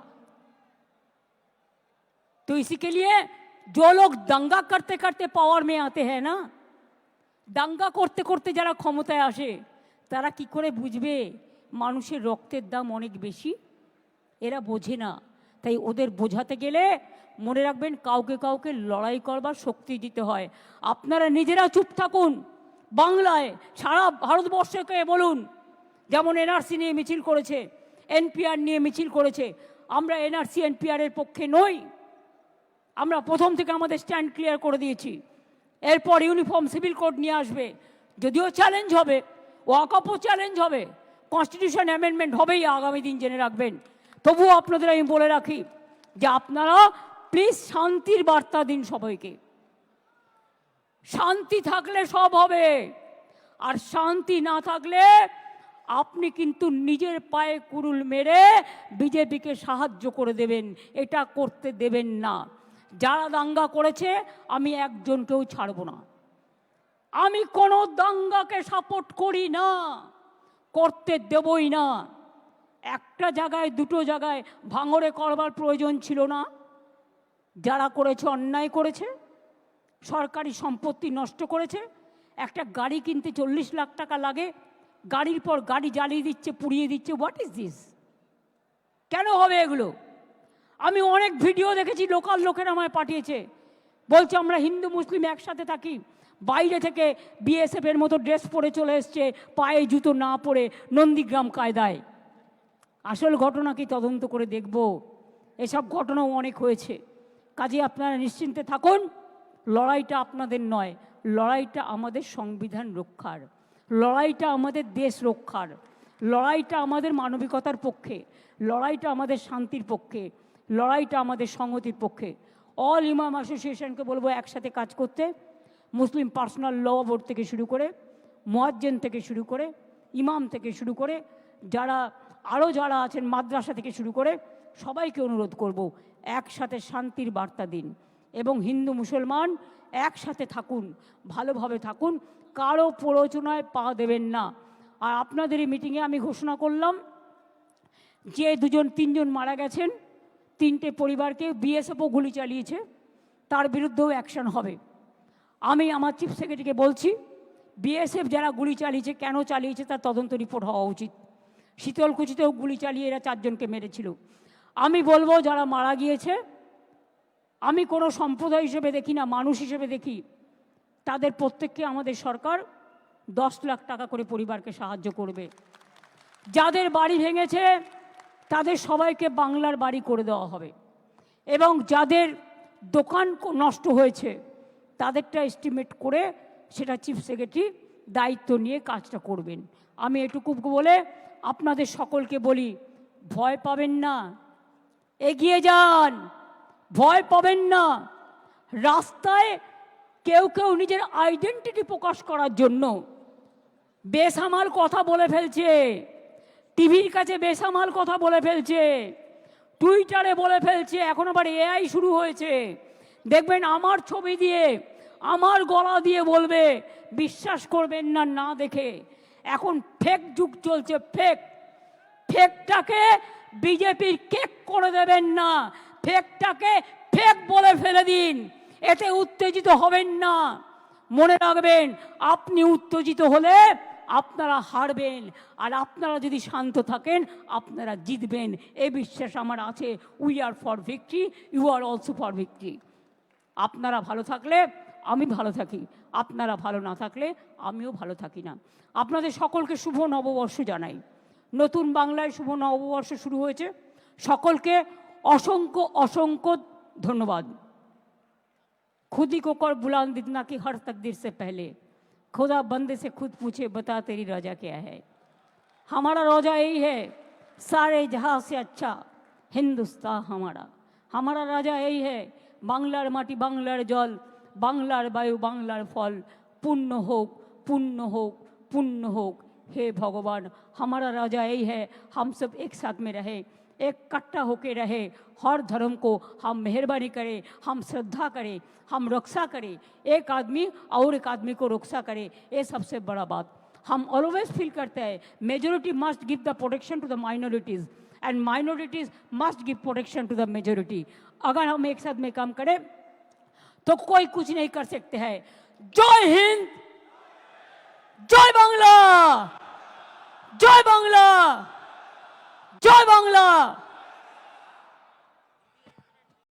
तो इसी के लिए जो लोग दंगा करते करते पावर में आते हैं ना, दंगा करते करते যারা ক্ষমতায় আসে তারা কি করে বুঝবে মানুষের রক্তের দাম অনেক বেশি? এরা বোঝে না। তাই ওদের বোঝাতে গেলে মনে রাখবেন কাউকে কাউকে লড়াই করবার শক্তি দিতে হয়। আপনারা নিজেরা চুপ থাকুন, বাংলায় সারা ভারতবর্ষকে বলুন, যেমন এনআরসি নিয়ে মিছিল করেছে, এনপিআর নিয়ে মিছিল করেছে, আমরা এনআরসি এনপিআর এর পক্ষে নই। আমরা প্রথম থেকে আমাদের স্ট্যান্ড ক্লিয়ার করে দিয়েছি। এরপর ইউনিফর্ম সিভিল কোড নিয়ে আসবে, যদিও চ্যালেঞ্জ হবে, ওয়াকফও চ্যালেঞ্জ হবে, কনস্টিটিউশন অ্যামেন্ডমেন্ট হবেই আগামী দিন, জেনে রাখবেন। তবুও আপনাদের আমি বলে রাখি যে আপনারা প্লিজ শান্তির বার্তা দিন সবাইকে। শান্তি থাকলে সব হবে, আর শান্তি না থাকলে আপনি কিন্তু নিজের পায়ে কুড়ুল মেরে বিজেপিকে সাহায্য করে দেবেন, এটা করতে দেবেন না। যারা দাঙ্গা করেছে আমি একজনকেও ছাড়ব না। আমি কোনো দাঙ্গাকে সাপোর্ট করি না, করতে দেবই না। একটা জায়গায় দুটো জায়গায় ভাঙড়ে করবার প্রয়োজন ছিল না। যারা করেছে অন্যায় করেছে, সরকারি সম্পত্তি নষ্ট করেছে, একটা গাড়ি কিনতে 40 লাখ টাকা লাগে, গাড়ির পর গাড়ি জ্বালিয়ে দিচ্ছে, পুড়িয়ে দিচ্ছে। What is this? কেন হবে এগুলো? আমি অনেক ভিডিও দেখেছি, লোকাল লোকেরা আমায় পাঠিয়েছে, বলছে আমরা হিন্দু মুসলিম একসাথে থাকি, বাইরে থেকে বিএসএফ এর মতো ড্রেস পরে চলে এসছে, পায়ে জুতো না পরে, নন্দীগ্রাম কায়দায়। আসল ঘটনা কি তদন্ত করে দেখব। এসব ঘটনাও অনেক হয়েছে। কাজে আপনারা নিশ্চিন্তে থাকুন, লড়াইটা আপনাদের নয়, লড়াইটা আমাদের সংবিধান রক্ষার, লড়াইটা আমাদের দেশ রক্ষার, লড়াইটা আমাদের মানবিকতার পক্ষে, লড়াইটা আমাদের শান্তির পক্ষে, লড়াইটা আমাদের সংহতির পক্ষে। অল ইমাম অ্যাসোসিয়েশনকে বলবো একসাথে কাজ করতে, মুসলিম পার্সোনাল ল বোর্ড থেকে শুরু করে, মুয়াজ্জিন থেকে শুরু করে, ইমাম থেকে শুরু করে, যারা আরও যারা আছেন মাদ্রাসা থেকে শুরু করে সবাইকে অনুরোধ করব একসাথে শান্তির বার্তা দিন এবং হিন্দু মুসলমান একসাথে থাকুন, ভালোভাবে থাকুন, কারো প্ররোচনায় পা দেবেন না। আর আপনাদের এই মিটিংয়ে আমি ঘোষণা করলাম যে 2-3 মারা গেছেন, 3টে পরিবারকে বিএসএফও গুলি চালিয়েছে, তার বিরুদ্ধেও অ্যাকশন হবে। আমি আমার চিফ সেক্রেটারিকে বলছি বিএসএফ যারা গুলি চালিয়েছে, কেন চালিয়েছে তার তদন্ত রিপোর্ট হওয়া উচিত। শীতলকুচিতেও গুলি চালিয়ে এরা 4 জনকে মেরেছিল। আমি বলবো যারা মারা গিয়েছে, আমি কোনো সম্প্রদায় হিসেবে দেখি না, মানুষ হিসেবে দেখি, তাদের প্রত্যেককে আমাদের সরকার 10 লাখ টাকা করে পরিবারকে সাহায্য করবে। যাদের বাড়ি ভেঙেছে তাদের সবাইকে বাংলার বাড়ি করে দেওয়া হবে এবং যাদের দোকান নষ্ট হয়েছে তাদেরটা এস্টিমেট করে সেটা চিফ সেক্রেটারি দায়িত্ব নিয়ে কাজটা করবেন। আমি এটুকু বলে আপনাদের সকলকে বলি, ভয় পাবেন না, এগিয়ে যান, ভয় পাবেন না। রাস্তায় কেউ কেউ নিজের আইডেন্টিটি প্রকাশ করার জন্য বেসামাল কথা বলে ফেলছে, টিভির কাছে বেসামাল কথা বলে ফেলছে, টুইটারে বলে ফেলছে, এখন আবার এআই শুরু হয়েছে, দেখবেন আমার ছবি দিয়ে আমার গলা দিয়ে বলবে, বিশ্বাস করবেন না না দেখে। এখন ফেক যুগ চলছে, ফেকটাকে বিজেপির কেক করে দেবেন না, ফেকটাকে ফেক বলে ফেলে দিন, এতে উত্তেজিত হবেন না। মনে রাখবেন আপনি উত্তেজিত হলে আপনারা হারবেন, আর আপনারা যদি শান্ত থাকেন আপনারা জিতবেন, এই বিশ্বাস আমার আছে। We are for victory, you are also for victory. আপনারা ভালো থাকলে আমি ভালো থাকি, আপনারা ভালো না থাকলে আমিও ভালো থাকি না। আপনাদের সকলকে শুভ নববর্ষ জানাই। নতুন বাংলায় শুভ নববর্ষ শুরু হয়েছে, সকলকে অসংখ্য অসংখ্য ধন্যবাদ। खुद ही को कर बुलंद इतना कि हर तकदीर से पहले खुदा बंदे से खुद पूछे, बता तेरी रजा क्या है। हमारा रोजा यही है, सारे जहां से अच्छा हिंदुस्तान हमारा। हमारा राजा यही है, बांग्लार माटी बांग्लार जल, बांग्लार वायु बांग्लार फल, पुण्य होक पुण्य होक पुण्य होक। हे भगवान, हमारा राजा यही है, हम सब एक साथ में रहे, इकट्ठा होके रहे, हर धर्म को हम मेहरबानी करें, हम श्रद्धा करें, हम रक्षा करें, एक आदमी और एक आदमी को रक्षा करे, ये सबसे बड़ा बात। हम ऑलवेज फील करते हैं majority must give the protection to the minorities and minorities must give protection to the majority. अगर हम एक साथ में काम करें तो कोई कुछ नहीं कर सकते हैं। जय हिंद, जय बांग्ला, जय बांग्ला, जय बांग्ला।